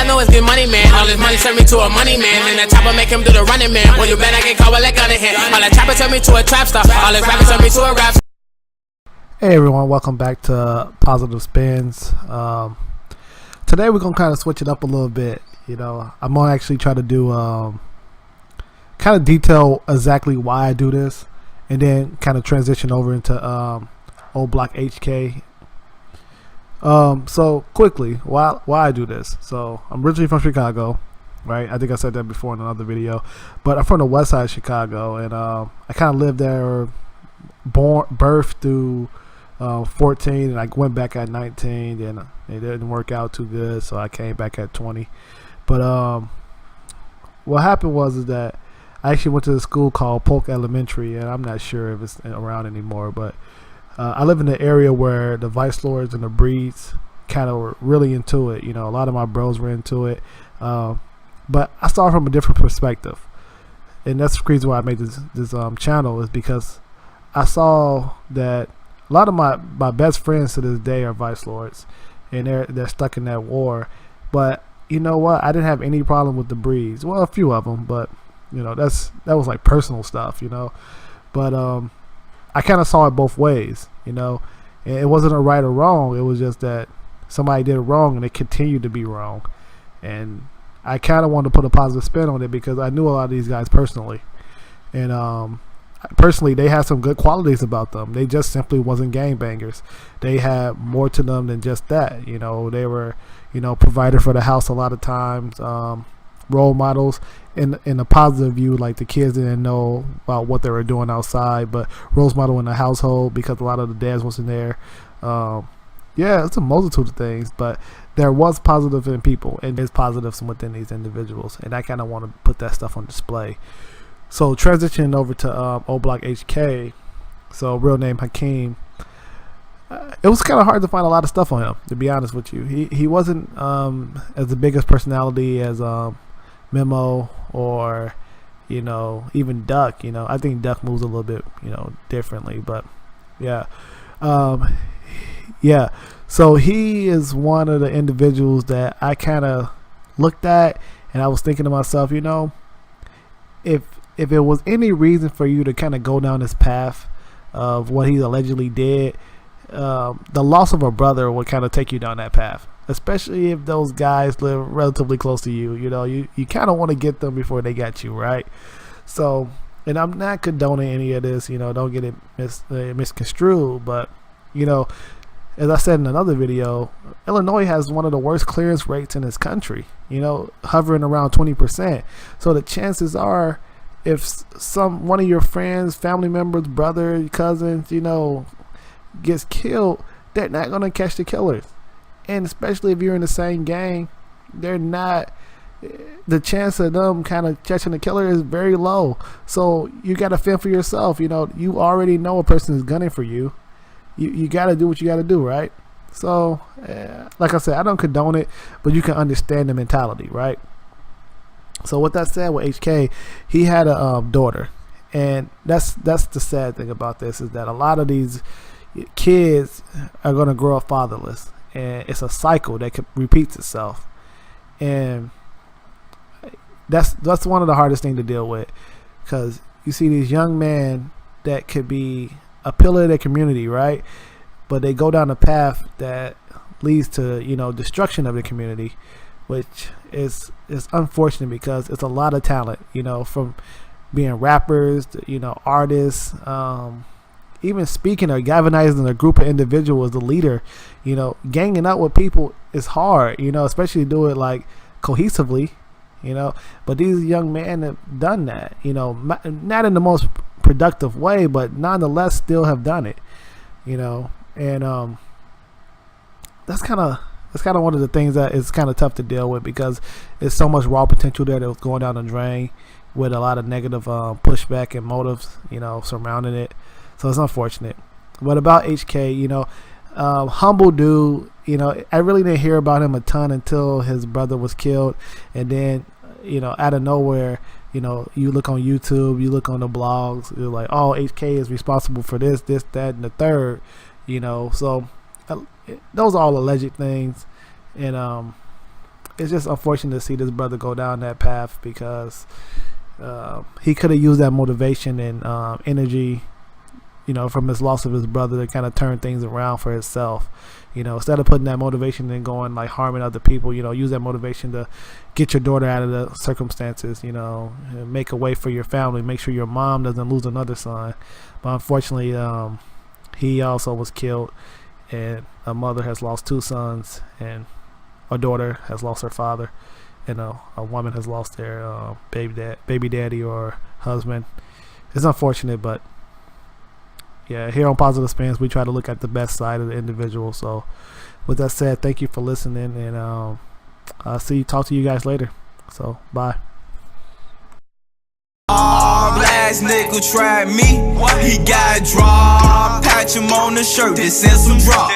know is get money, man. All this money turn me to a money man. And the chopper make him do the running man. When you bet I get caught with that gun in hand. All the chopper turn me to a trap star. All this rapping turn me to a rap star. Hey everyone, welcome back to Positive Spins. Today we're gonna kind of switch it up a little bit. You know, I'm gonna actually try to do kind of detail exactly why I do this, and then kind of transition over into Oblock HK. So quickly, why I do this? So I'm originally from Chicago, right? I think I said that before in another video, but I'm from the west side of Chicago, and I kind of lived there, birthed through 14, and I went back at 19. Then it didn't work out too good, so I came back at 20. But what happened was that I actually went to a school called Polk Elementary, and I'm not sure if it's around anymore, but I live in an area where the Vice Lords and the Breeds kind of were really into it. You know, a lot of my bros were into it, but I saw it from a different perspective, and that's the reason why I made this channel, is because I saw that a lot of my best friends to this day are Vice Lords, and they're stuck in that war. But you know what? I didn't have any problem with the Breeds. Well, a few of them, but you know, that was like personal stuff, you know. But I kind of saw it both ways, you know. And it wasn't a right or wrong. It was just that somebody did it wrong, and it continued to be wrong. And I kind of wanted to put a positive spin on it because I knew a lot of these guys personally, and personally, they had some good qualities about them. They just simply wasn't gangbangers. They had more to them than just that. You know, they were, you know, provider for the house a lot of times, role models in a positive view. Like the kids didn't know about what they were doing outside, but role model in the household because a lot of the dads wasn't there. Yeah, it's a multitude of things, but there was positive in people, and there's positives within these individuals, and I kind of want to put that stuff on display. So transitioning over to Oblock HK, so real name Hakeem. It was kind of hard to find a lot of stuff on him, to be honest with you. He wasn't as the biggest personality as Memo or, you know, even Duck. You know, I think Duck moves a little bit, you know, differently, but yeah, yeah. So he is one of the individuals that I kind of looked at, and I was thinking to myself, you know, if it was any reason for you to kind of go down this path of what he allegedly did, the loss of a brother would kind of take you down that path, especially if those guys live relatively close to you. You know, you kind of want to get them before they got you, right? So, and I'm not condoning any of this, you know, don't get it misconstrued, but, you know, as I said in another video, Illinois has one of the worst clearance rates in this country, you know, hovering around 20%. So the chances are, if one of your friends, family members, brother, cousins, you know, gets killed, they're not going to catch the killers. And especially if you're in the same gang, they're not, the chance of them kind of catching the killer is very low. So you got to fend for yourself. You know, you already know a person is gunning for you. You got to do what you got to do, right? So, like I said, I don't condone it, but you can understand the mentality, right? So with that said, with HK, he had a daughter, and that's the sad thing about this, is that a lot of these kids are going to grow up fatherless, and it's a cycle that repeats itself, and that's one of the hardest things to deal with, because you see these young men that could be a pillar of their community, right? But they go down a path that leads to, you know, destruction of the community, which is unfortunate because it's a lot of talent, you know, from being rappers to, you know, artists, even speaking or galvanizing a group of individuals, the leader, you know, ganging up with people is hard, you know, especially do it like cohesively, you know. But these young men have done that, you know, not in the most productive way, but nonetheless still have done it, you know. And that's kind of one of the things that is kind of tough to deal with, because there's so much raw potential there that was going down the drain with a lot of negative pushback and motives, you know, surrounding it. So it's unfortunate. But about HK, you know, humble dude, you know, I really didn't hear about him a ton until his brother was killed. And then, you know, out of nowhere, you know, you look on YouTube, you look on the blogs, you're like, oh, HK is responsible for this, that, and the third, you know. So those are all alleged things. And it's just unfortunate to see this brother go down that path, because he could have used that motivation and energy, you know, from his loss of his brother to kind of turn things around for himself. You know, instead of putting that motivation and going like harming other people, you know, use that motivation to get your daughter out of the circumstances, you know, and make a way for your family, make sure your mom doesn't lose another son. But unfortunately, he also was killed, and a mother has lost 2 sons, and a daughter has lost her father, and a woman has lost their baby daddy or husband. It's unfortunate, but yeah, here on Positive Spins, we try to look at the best side of the individual. So with that said, thank you for listening, and I'll talk to you guys later. So bye. Last nigga tried me, he got dropped. Patch him on the shirt, that says some drop.